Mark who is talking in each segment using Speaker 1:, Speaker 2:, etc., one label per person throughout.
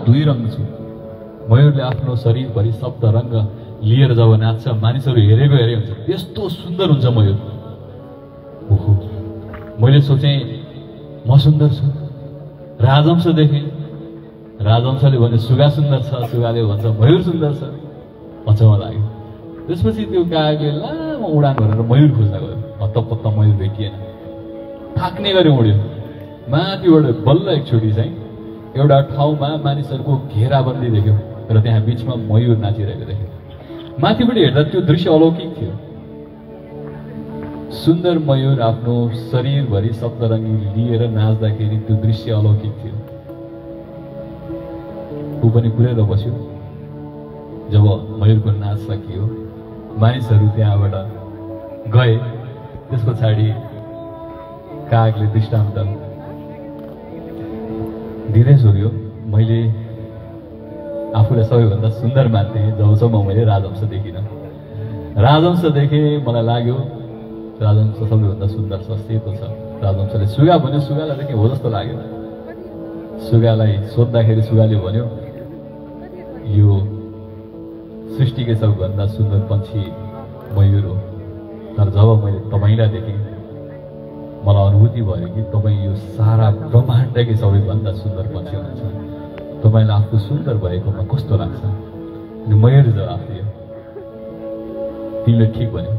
Speaker 1: दुई रङ छु। मयूरले आफ्नो शरीरभरि शब्द रङ्ग लिएर जब नाच्छ मानिसहरू हेरेको हेरे हुन्छ, यस्तो सुन्दर हुन्छ मयूर। ओहो, मैले सोचेँ म सुन्दर छु। राजहंस देखेँ, राजहंसले भने सुगा सुन्दर छ, सुगाले भन्छ मयूर सुन्दर छ। अचम्म लाग्यो। त्यसपछि त्यो कागले लामो उडान भनेर मयूर खोज्न गयो। हत्तपत्त मयूर भेटिएन, थाक्ने गरी उड्यो। माथिबाट बल्ल एकचोटि चाहिँ एउटा ठाउँमा मानिसहरूको घेराबन्दी देख्यो र त्यहाँ बिचमा मयूर नाचिरहेको देख्यो। माथिबाट हेर्दा त्यो दृश्य अलौकिक थियो। सुन्दर मयूर आफ्नो शरीरभरि सप्तरङ्गी लिएर नाच्दाखेरि त्यो दृश्य अलौकिक थियो। ऊ पनि कुरेर बस्यो। जब मयूरको नाच सकियो, मानिसहरू त्यहाँबाट गए। त्यस पछाडि कागले दृष्टान्त दिँदै सोध्यो, मैले आफूलाई सबैभन्दा सुन्दर मान्थेँ जबसम्म मैले राजहंस देखिनँ। राजहंस देखेँ, मलाई लाग्यो राजहंस सबैभन्दा सुन्दर छ, सेतो छ। राजहंसले सुगा भन्यो, सुगालाई देखेँ हो जस्तो लाग्यो। सुगालाई सोद्धाखेरि सुगाले भन्यो, यो सृष्टिकै सबैभन्दा सुन्दर पन्छी मयूर हो। तर जब मैले तपाईँलाई देखेँ मलाई अनुभूति भयो कि तपाईँ यो सारा ब्रह्माण्डकै सबैभन्दा सुन्दर पन्छी हुनुहुन्छ। तपाईँलाई आफू सुन्दर भएकोमा कस्तो लाग्छ? अनि मयूर जवाफ दियो, तिमीले ठिक भन्यौ,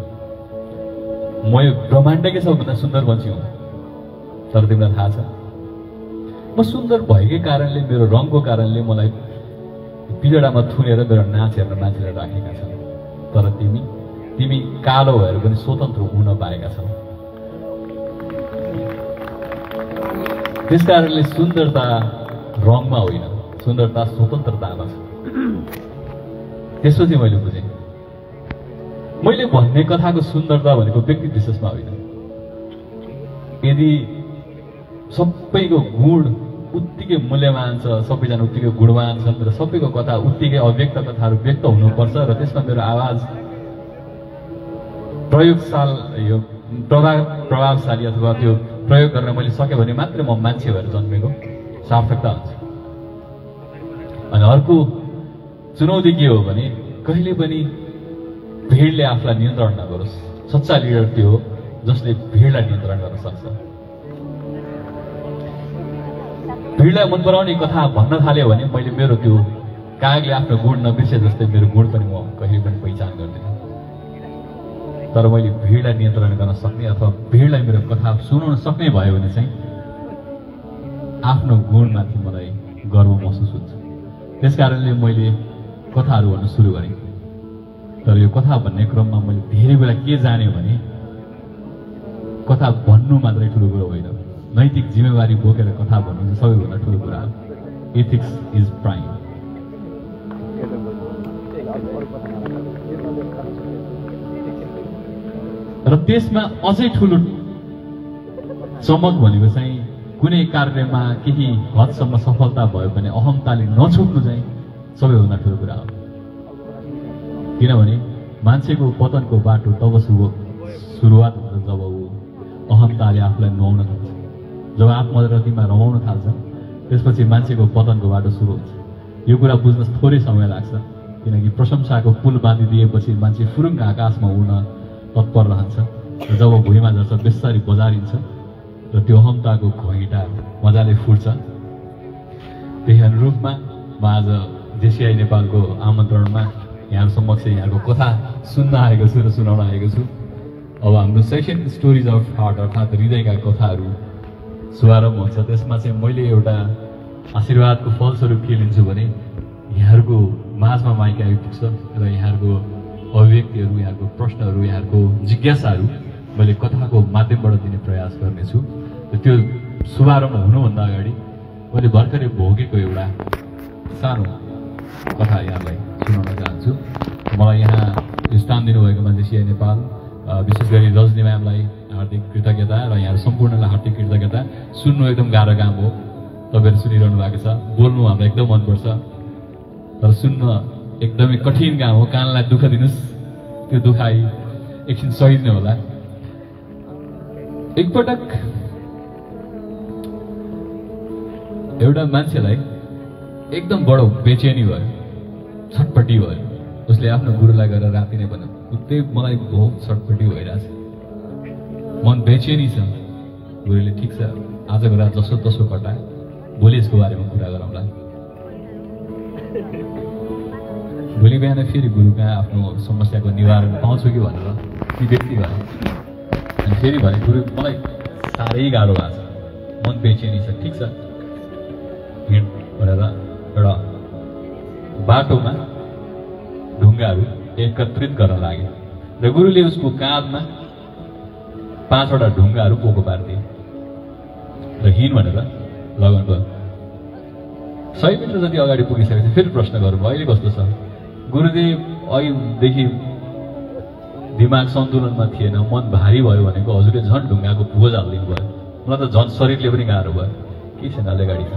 Speaker 1: म यो ब्रह्माण्डकै सबैभन्दा सुन्दर पन्छी हुँ। तर तिमीलाई थाहा छ, म सुन्दर भएकै कारणले, मेरो रङको कारणले मलाई पिजडामा थुनेर मेरो नाच हेर्न मान्छेले राखेका छन्। तर तिमी कालो भएर पनि स्वतन्त्र हुन पाएका छौ। त्यस कारणले सुन्दरता रङमा होइन, सुन्दरता स्वतन्त्रतामा छ। त्यसपछि मैले बुझेँ, मैले भन्ने कथाको सुन्दरता भनेको व्यक्ति विशेषमा होइन। यदि सबैको गुण उत्तिकै मूल्यमान छ, सबैजना उत्तिकै गुणवान छन् र सबैको कथा उत्तिकै अव्यक्त कथाहरू व्यक्त हुनुपर्छ र त्यसमा मेरो आवाज प्रभावशाली अथवा त्यो प्रयोग गर्न मैले सकेँ भने मात्रै म मान्छे भएर जन्मेको सार्थकता हुन्छ। अनि अर्को चुनौती के हो भने कहिले पनि भिडले आफूलाई नियन्त्रण नगरोस्। सच्चा लिडर त्यो हो जसले भिडलाई नियन्त्रण गर्न सक्छ। भिडलाई मन पराउने कथा भन्न थाल्यो भने मैले मेरो त्यो कागले आफ्नो गुण नबिर्से जस्तै मेरो गुण पनि म कहिले पनि पहिचान गर्दिनँ। तर मैले भिडलाई नियन्त्रण गर्न सक्ने अथवा भिडलाई मेरो कथा सुनाउन सक्ने भयो भने चाहिँ आफ्नो गुणमाथि मलाई गर्व महसुस हुन्छ। त्यस कारणले मैले कथाहरू भन्न सुरु गरेँ। तर यो कथा भन्ने क्रममा मैले धेरै बेला के जाने भने कथा भन्नु मात्रै ठुलो कुरो होइन, नैतिक जिम्मेवारी बोकेर कथा भन्नु चाहिँ सबैभन्दा ठुलो कुरा हो। Ethics is prime. र त्यसमा अझै ठुलो चमक भनेको चाहिँ कुनै कार्यमा केही हदसम्म सफलता भयो भने अहमताले नछोड्नु चाहिँ सबैभन्दा ठुलो कुरा हो। किनभने मान्छेको पतनको बाटो तब सुरुवात हुन्छ जब ऊ अहमताले आफूलाई नुहाउन थाल्छ। जब आत्मरतिमा रमाउन थाल्छ त्यसपछि मान्छेको पतनको बाटो सुरु हुन्छ। यो कुरा बुझ्न थोरै समय लाग्छ, किनकि प्रशंसाको पुल बाँधिदिएपछि मान्छे फुरुङ्ग आकाशमा उड्न तत्पर रहन्छ र जब भुइँमा झर्छ बेस्सरी बजारिन्छ र त्यो अहमताको घैँटा मजाले फुट्छ। त्यही अनुरूपमा म आज जेसिआई नेपालको आमन्त्रणमा यहाँहरू समक्ष यहाँको कथा सुन्न आएको छु र सुनाउन आएको छु। अब हाम्रो सेसन स्टोरिज अफ हार्ट अर्थात् हृदयका कथाहरू शुभारम्भ हुन्छ। त्यसमा चाहिँ मैले एउटा आशीर्वादको फलस्वरूप के लिन्छु भने यहाँहरूको माझमा माइक आइपुग्छ र यहाँहरूको अभिव्यक्तिहरू, यहाँहरूको प्रश्नहरू, यहाँहरूको जिज्ञासाहरू मैले कथाको माध्यमबाट दिने प्रयास गर्नेछु। र त्यो शुभारम्भ हुनुभन्दा अगाडि मैले भर्खरै भोगेको एउटा सानो कथा यहाँलाई सुनाउन चाहन्छु। मलाई यहाँ स्थान दिनुभएकोमा जेसिआई नेपाल, विशेष गरी रजनी म्यामलाई हार्दिक कृतज्ञता र यहाँहरू सम्पूर्णलाई हार्दिक कृतज्ञता। सुन्नु एकदम गाह्रो काम हो, तपाईँहरू सुनिरहनु भएको छ। बोल्नु हामीलाई एकदम मनपर्छ, तर सुन्न एकदमै कठिन काम हो। कानलाई दुःख दिनुहोस्, त्यो दुखाइ एकछिन सहिज्नु होला। एकपटक एउटा मान्छेलाई एकदम बडो बेचेनी भयो, छटपटी भयो। उसले आफ्नो गुरुलाई गएर राति नै भन्यो, त्यही मलाई बहुत छटपटी भइरहेछ, मन बेचेनी छ। गुरुले ठिक छ, आजको रात जसो तसो कटा, भोलि यसको बारेमा कुरा गरौँला। भोलि बिहान फेरि गुरु कहाँ आफ्नो समस्याको निवारण पाउँछु कि भनेर ती व्यक्ति भयो। अनि फेरि भने, गुरु मलाई साह्रै गाह्रो भएको छ, मन बेचेनी छ। ठिक छ हिँड भनेर एउटा बाटोमा ढुङ्गाहरू एकत्रित गर्न लागे र गुरुले उसको काँधमा 5वटा ढुङ्गाहरू पोको पारिदिए र हिँड भनेर लगाउनु भयो। 100 मिटर जति अगाडि पुगिसकेपछि फेरि प्रश्न गर्नुभयो, अहिले कस्तो छ? गुरुदेव अघिदेखि दिमाग सन्तुलनमा थिएन, मन भारी भयो भनेको हजुरले झन् ढुङ्गाको बोझ हालिदिनु भयो, मलाई त झन् शरीरले पनि गाह्रो भयो। के छैन अलि गाडी छ।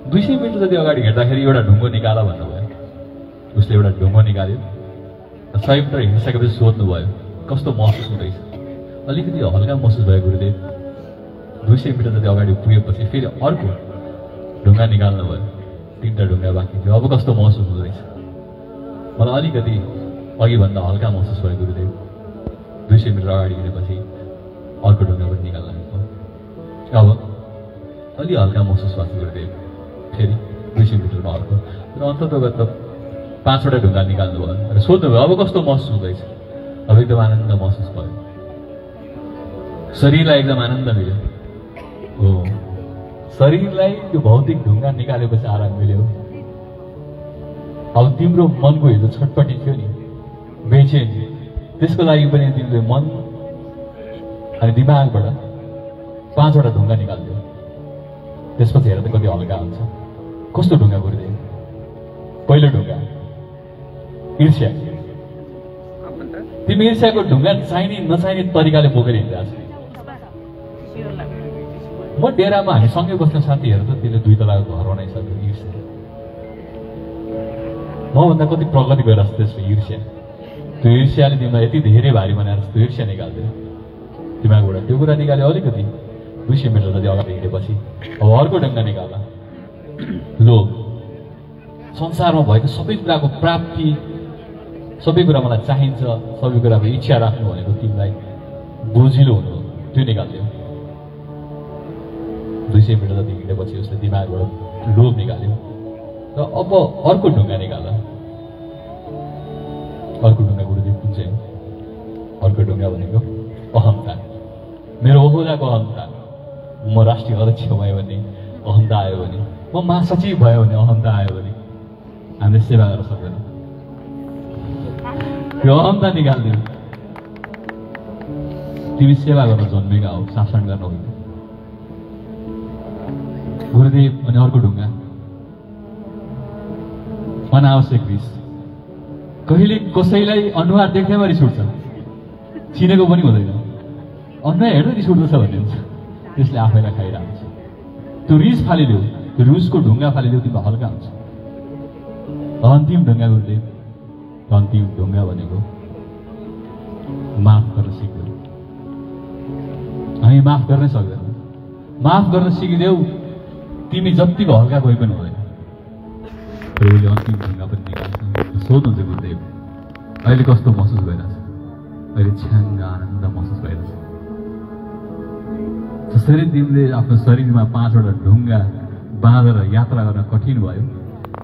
Speaker 1: 200 मिटर जति अगाडि हिँड्दाखेरि एउटा ढुङ्गो निकाल भन्नुभयो। उसले एउटा ढुङ्गो निकाल्यो। 100 मिटर हिँडिसकेपछि सोध्नुभयो, कस्तो महसुस हुँदैछ? अलिकति हल्का महसुस भयो गुरुदेव। 200 मिटर जति अगाडि पुगेपछि फेरि अर्को ढुङ्गा निकाल्नु भयो। 3टा ढुङ्गा बाँकी थियो। अब कस्तो महसुस हुँदैछ? मलाई अलिकति अघिभन्दा हल्का महसुस भयो गुरुदेव। 200 मिटर अगाडि हिँडेपछि अर्को ढुङ्गा पनि निकाल्नु भयो। अब अलि हल्का महसुस भएको गुरुदेव। फेरि 200 मिटरमा अर्को र अन्ततः 5वटा ढुङ्गा निकाल्नु भयो र सोध्नुभयो, अब कस्तो महसुस हुँदैछ? अब एकदम आनन्द महसुस भयो, शरीरलाई एकदम आनन्द मिल्यो। हो, शरीरलाई त्यो भौतिक ढुङ्गा निकालेपछि आराम मिल्यो। अब तिम्रो मनको हिजो छटपटी थियो नि, बेचेनी, त्यसको लागि पनि तिमीले मन अनि दिमागबाट 5वटा ढुङ्गा निकाल्थ्यो। त्यसपछि हेर त कति हल्का हुन्छ। कस्तो ढुङ्गा गुरुदेव? पहिलो ढुङ्गा ईर्ष्या। तिमी ईर्ष्याको ढुङ्गा चाहिने नचाहिने तरिकाले बोकेर हिँडिरहेको छ। म डेरामा हामी सँगै बस्ने साथीहरू त त्यसले 2 तलाको घर बनाइसक्यो। ईर्ष्या मभन्दा कति प्रगति गरेर त्यसको ईर्ष्या। त्यो ईर्ष्याले तिमीलाई यति धेरै भारी बनाएर त्यो ईर्ष्या निकाल्थ्यो दिमागबाट। त्यो कुरा निकाल्यो। अलिकति 200 मिटर जति अगाडि हिँडेपछि अब अर्को ढुङ्गा निकाल्ला, लोभ। संसारमा भएको सबै कुराको प्राप्ति, सबै कुरा मलाई चाहिन्छ, सबै कुराको इच्छा राख्नु भनेको तिमीलाई बोझिलो हुनु हो, त्यो निकाल्यो। 200 मिटर जति हिँडेपछि उसले दिमागबाट लोभ निकाल्यो र अब अर्को ढुङ्गा निकाल्ला। अर्को ढुङ्गा गुरुदेव कुन चाहिँ हो? अर्को ढुङ्गा भनेको अहम्ता। मेरो ओहदाको अहम्ता, म राष्ट्रिय अध्यक्ष भयो भने अहम्ता आयो भने, म महासचिव भयो भने अहम्ता आयो भने हामीले सेवा गर्न सक्दैनौँ। त्यो अहम्ता निकाल्दियो। तिमी सेवा गर्न जन्मेका हो, शासन गर्न होइन। गुरुदेव अनि अर्को ढुङ्गा अनावश्यक रिस। कहिले कसैलाई अनुहार देख्दैमा रिस उठ्छ, चिनेको पनि हुँदैन, अनुहार हेर्दै रिस उठ्दछ भन्ने हुन्छ, त्यसले आफैलाई खाइरहेको छ। त्यो रिस फालिदेऊ, त्यो रिसको ढुङ्गा फालिदेऊ, तिमीलाई हल्का हुन्छ। अन्तिम ढुङ्गा गुरुदेव, अन्तिम ढुङ्गा भनेको माफ गर्न सिक्नु। हामी माफ गर्नै सक्दैनौँ। माफ गर्न सिकिदेऊ, तिमी जतिको हल्का कोही पनि हुँदैन। प्रभुले अन्तिम ढुङ्गा पनि निकाल्छ। सोध्नुहुन्छ गुरुदेव, अहिले कस्तो महसुस भइरहेछ? अहिले छ्याङ्ग आनन्द महसुस भइरहेछ। जसरी तिमीले आफ्नो शरीरमा 5वटा ढुङ्गा बाँधेर यात्रा गर्न कठिन भयो,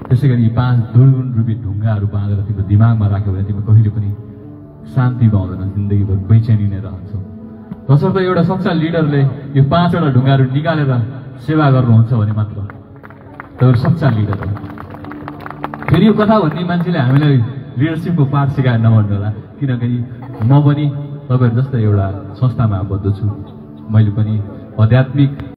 Speaker 1: त्यसै गरी 5 दुर्गुण रूपी ढुङ्गाहरू बाँधेर तिम्रो दिमागमा राख्यो भने तिमी कहिले पनि शान्ति पाउँदैन, जिन्दगीभर बेचैनी नै रहन्छौ। तसर्थ एउटा सच्चा लिडरले यो 5वटा ढुङ्गाहरू निकालेर सेवा गर्नुहुन्छ भने मात्र तपाईँ सच्चा लिडर हो। फेरि यो कथा भन्ने मान्छेले हामीलाई लिडरसिपको पाठ सिकाएर नभन्नु होला, किनकि म पनि तपाईँहरू जस्तै एउटा संस्थामा आबद्ध छु। मैले पनि आध्यात्मिक